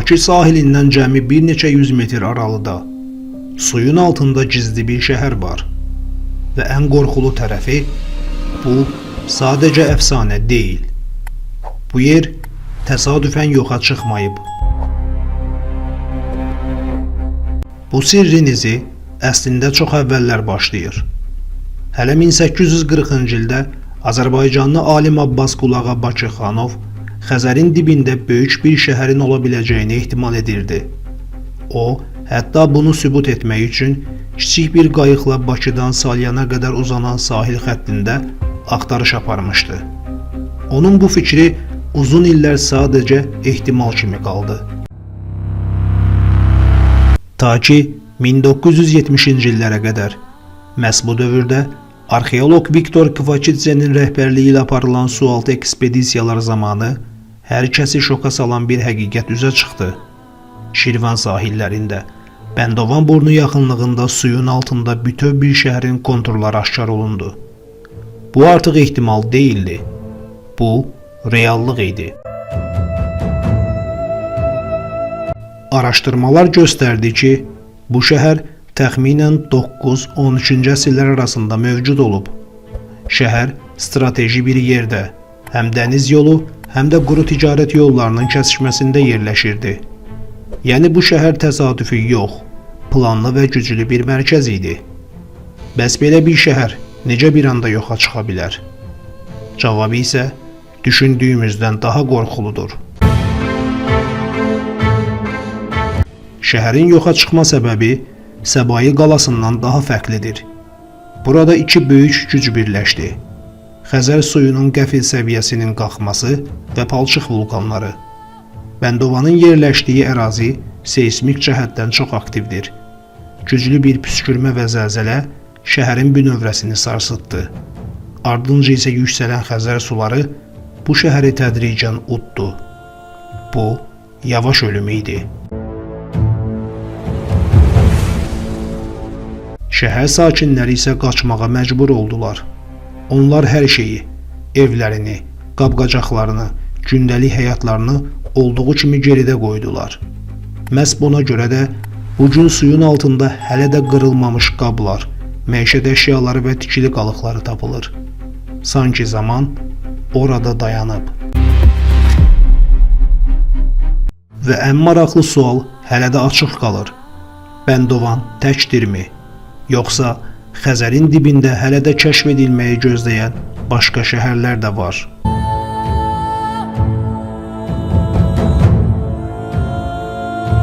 Bakı sahilindən cəmi bir neçə yüz metr aralıda suyun altında gizli bir şəhər var və ən qorxulu tərəfi bu sadəcə əfsanə deyil. Bu yer təsadüfən yoxa çıxmayıb. Bu sirrin izi əslində çox əvvəllər başlayır. Hələ 1840-cı ildə Azərbaycanlı alim Abbas Qulağa Bakıxanov Xəzərin dibində böyük bir şəhərin ola biləcəyini ehtimal edirdi. O, hətta bunu sübut etmək üçün kiçik bir qayıqla Bakıdan Salyana qədər uzanan sahil xəttində axtarış aparmışdı. Onun bu fikri uzun illər sadəcə ehtimal kimi qaldı. Ta ki 1970-ci illərə qədər. Məhz bu dövrdə arxeoloq Viktor Kvachidzenin rəhbərliyi ilə aparılan sualtı ekspedisiyalar zamanı hər kəsi şoka salan bir həqiqət üzə çıxdı. Şirvan sahillərində, Bəndovan burnu yaxınlığında suyun altında bütöv bir şəhərin konturları aşkar olundu. Bu artıq ehtimal deyildi. Bu, reallıq idi. Araşdırmalar göstərdi ki, bu şəhər təxminən 9-13-cü əsrlər arasında mövcud olub. Şəhər strateji bir yerdə, həm dəniz yolu, həm də quru ticarət yollarının kəsişməsində yerləşirdi. Yəni bu şəhər təsadüfi yox, planlı və güclü bir mərkəz idi. Bəs belə bir şəhər necə bir anda yoxa çıxa bilər? Cavabı isə düşündüyümüzdən daha qorxuludur. Şəhərin yoxa çıxma səbəbi Səbayi qalasından daha fərqlidir. Burada iki böyük güc birləşdi. Xəzər suyunun qəfil səviyyəsinin qalxması və palçıq vulkanları. Bəndovanın yerləşdiyi ərazi seismik cəhətdən çox aktivdir. Güclü bir püskürmə və zəlzələ şəhərin bünövrəsini sarsıtdı. Ardınca isə yüksələn Xəzər suları bu şəhəri tədricən uddu. Bu, yavaş ölüm idi. Şəhər sakinləri isə qaçmağa məcbur oldular. Onlar hər şeyi, evlərini, qab-qacaqlarını, gündəlik həyatlarını olduğu kimi geridə qoydular. Məhz buna görə də bugün suyun altında hələ də qırılmamış qablar, məişət əşyaları və tikili qalıqları tapılır. Sanki zaman orada dayanıb. Və ən maraqlı sual hələ də açıq qalır. Bəndovan təkdirmi? Yoxsa Xəzərin dibində hələ də kəşf edilməyi gözləyən başqa şəhərlər də var?